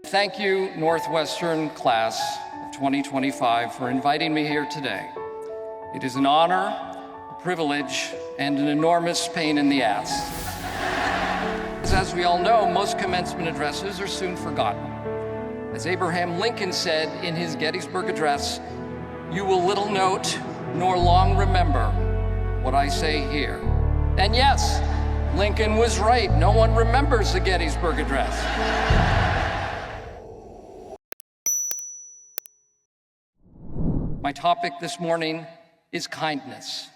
Thank you, Northwestern class of 2025, for inviting me here today. It is an honor, a privilege, and an enormous pain in the ass. As we all know, most commencement addresses are soon forgotten. As Abraham Lincoln said in his Gettysburg Address, "You will little note nor long remember what I say here." And yes, Lincoln was right. No one remembers the Gettysburg Address. My topic this morning is kindness.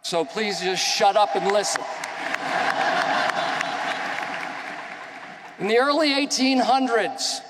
So please just shut up and listen. In the early 1800s,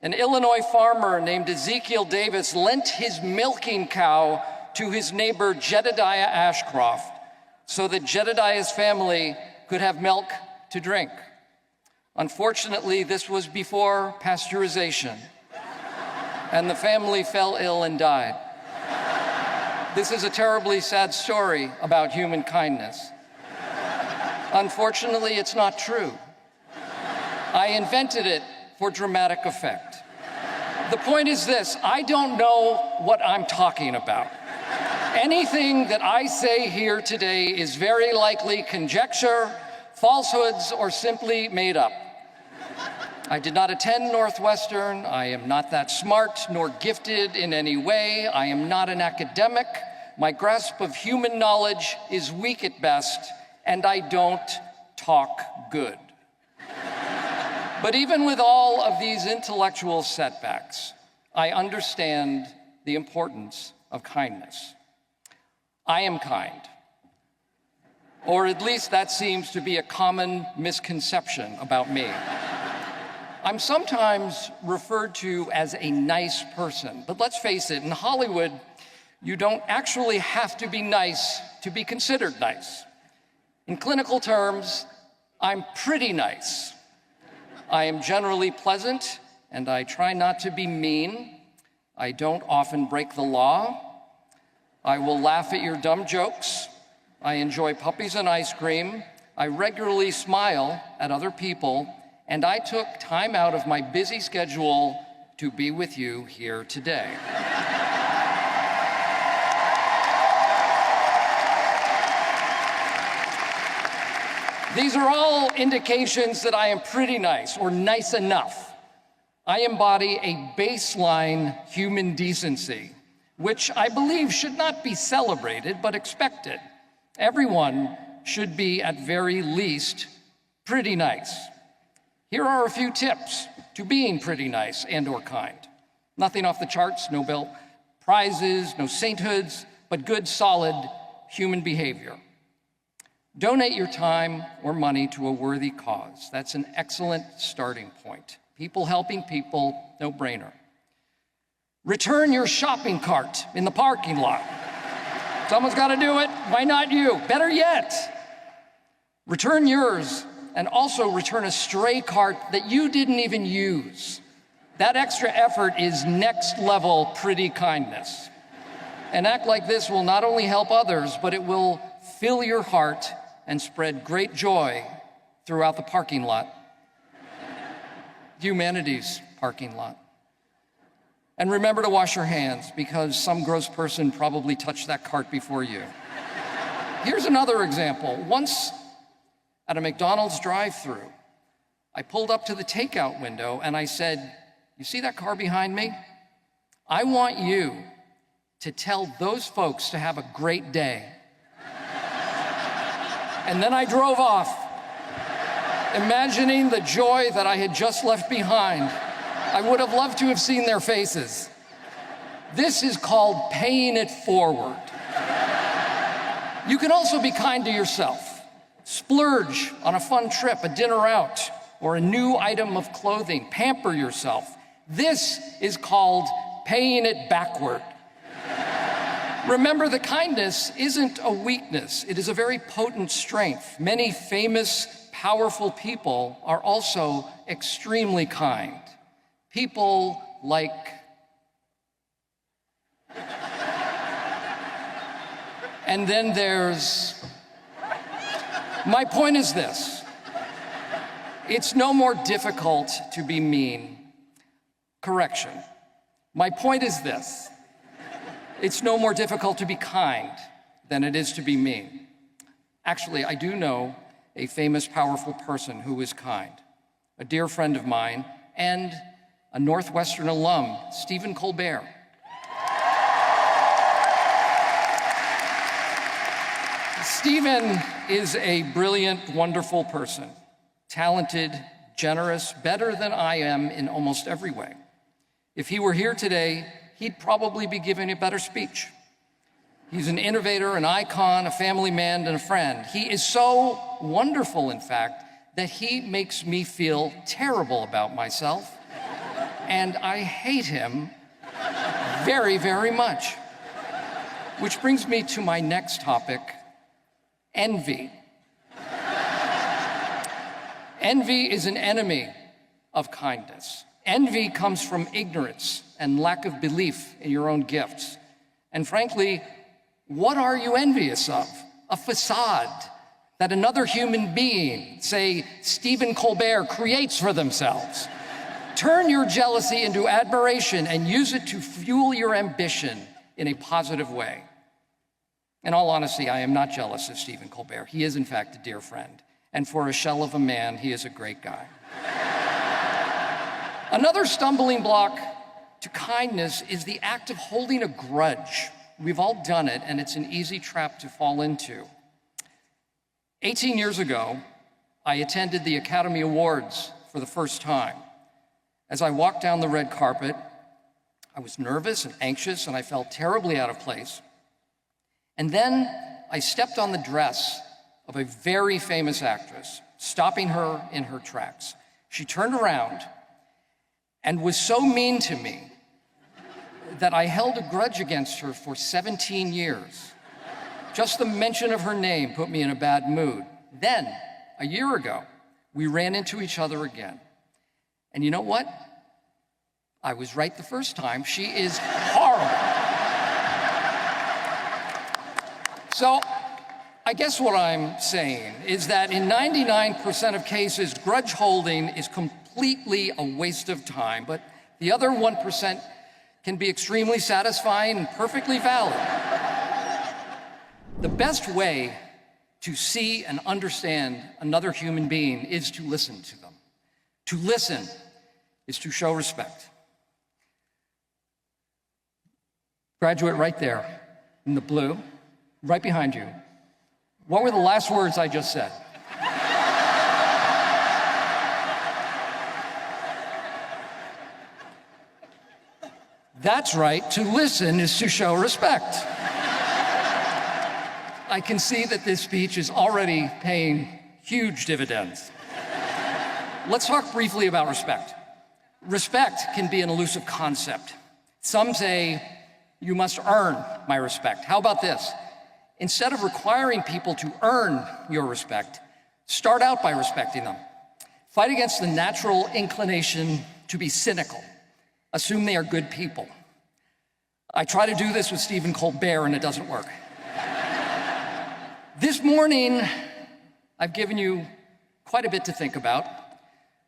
an Illinois farmer named Ezekiel Davis lent his milking cow to his neighbor Jedediah Ashcroft so that Jedediah's family could have milk to drink. Unfortunately, this was before pasteurization, and the family fell ill and died. This is a terribly sad story about human kindness. Unfortunately, it's not true. I invented it for dramatic effect. The point is this: I don't know what I'm talking about. Anything that I say here today is very likely conjecture, falsehoods, or simply made up. I did not attend Northwestern. I am not that smart nor gifted in any way. I am not an academic. My grasp of human knowledge is weak at best, and I don't talk good. But even with all of these intellectual setbacks, I understand the importance of kindness. I am kind, or at least that seems to be a common misconception about me. I'm sometimes referred to as a nice person, but let's face it, in Hollywood, you don't actually have to be nice to be considered nice. In clinical terms, I'm pretty nice. I am generally pleasant, and I try not to be mean. I don't often break the law. I will laugh at your dumb jokes. I enjoy puppies and ice cream. I regularly smile at other people, and I took time out of my busy schedule to be with you here today. These are all indications that I am pretty nice, or nice enough. I embody a baseline human decency, which I believe should not be celebrated, but expected. Everyone should be, at very least, pretty nice. Here are a few tips to being pretty nice and/or kind. Nothing off the charts, no Nobel Prizes, no sainthoods, but good, solid human behavior. Donate your time or money to a worthy cause. That's an excellent starting point. People helping people, no-brainer. Return your shopping cart in the parking lot. Someone's got to do it. Why not you? Better yet, return yours and also return a stray cart that you didn't even use. That extra effort is next-level pretty kindness. An act like this will not only help others, but it will fill your heart and spread great joy throughout the parking lot. Humanity's parking lot. And remember to wash your hands, because some gross person probably touched that cart before you. Here's another example. Once at a McDonald's drive-thru, I pulled up to the takeout window and I said, "You see that car behind me? I want you to tell those folks to have a great day." And then I drove off, imagining the joy that I had just left behind. I would have loved to have seen their faces. This is called paying it forward. You can also be kind to yourself. Splurge on a fun trip, a dinner out, or a new item of clothing. Pamper yourself. This is called paying it backward. Remember, the kindness isn't a weakness. It is a very potent strength. Many famous, powerful people are also extremely kind. People like and then there's, my point is this: it's no more difficult to be mean Correction. My point is this. It's no more difficult to be kind than it is to be mean. Actually, I do know a famous, powerful person who is kind, a dear friend of mine, and a Northwestern alum, Stephen Colbert. Stephen is a brilliant, wonderful person, talented, generous, better than I am in almost every way. If he were here today, he'd probably be giving a better speech. He's an innovator, an icon, a family man, and a friend. He is so wonderful, in fact, that he makes me feel terrible about myself, and I hate him very, very much. Which brings me to my next topic, envy. Envy is an enemy of kindness. Envy comes from ignorance and lack of belief in your own gifts. And frankly, what are you envious of? A facade that another human being, say Stephen Colbert, creates for themselves. Turn your jealousy into admiration and use it to fuel your ambition in a positive way. In all honesty, I am not jealous of Stephen Colbert. He is, in fact, a dear friend. And for a shell of a man, he is a great guy. Another stumbling block to kindness is the act of holding a grudge. We've all done it, and it's an easy trap to fall into. 18 years ago, I attended the Academy Awards for the first time. As I walked down the red carpet, I was nervous and anxious, and I felt terribly out of place. And then I stepped on the dress of a very famous actress, stopping her in her tracks. She turned around and was so mean to me that I held a grudge against her for 17 years. Just the mention of her name put me in a bad mood. Then, a year ago, we ran into each other again. And you know what? I was right the first time. She is horrible. So, I guess what I'm saying is that in 99% of cases, grudge holding is completely a waste of time, but the other 1% can be extremely satisfying and perfectly valid. The best way to see and understand another human being is to listen to them. To listen is to show respect. Graduate right there in the blue, right behind you. What were the last words I just said? That's right, to listen is to show respect. I can see that this speech is already paying huge dividends. Let's talk briefly about respect. Respect can be an elusive concept. Some say, you must earn my respect. How about this? Instead of requiring people to earn your respect, start out by respecting them. Fight against the natural inclination to be cynical. Assume they are good people. I try to do this with Stephen Colbert, and it doesn't work. This morning, I've given you quite a bit to think about,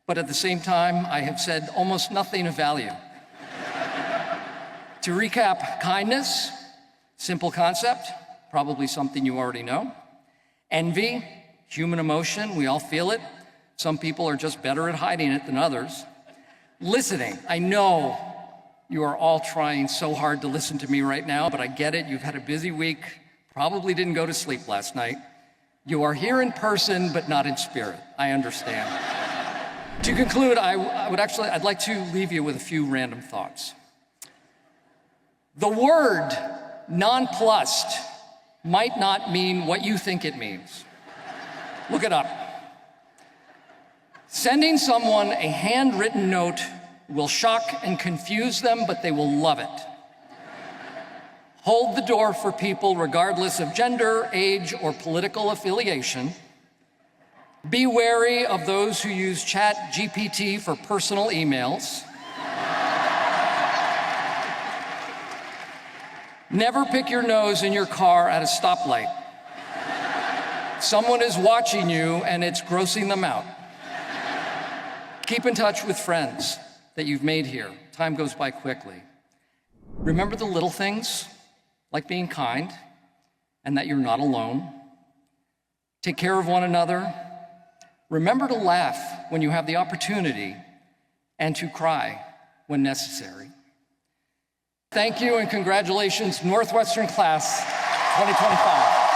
but at the same time, I have said almost nothing of value. To recap, kindness, simple concept, probably something you already know. Envy, human emotion, we all feel it. Some people are just better at hiding it than others. Listening, I know you are all trying so hard to listen to me right now, but I get it, you've had a busy week, probably didn't go to sleep last night. You are here in person, but not in spirit. I understand. To conclude, I'd like to leave you with a few random thoughts. The word nonplussed might not mean what you think it means. Look it up. Sending someone a handwritten note will shock and confuse them, but they will love it. Hold the door for people regardless of gender, age, or political affiliation. Be wary of those who use ChatGPT for personal emails. Never pick your nose in your car at a stoplight. Someone is watching you and it's grossing them out. Keep in touch with friends. that you've made here. Time goes by quickly. Remember the little things, like being kind, and that you're not alone. Take care of one another. Remember to laugh when you have the opportunity, and to cry when necessary. Thank you and congratulations, Northwestern Class 2025.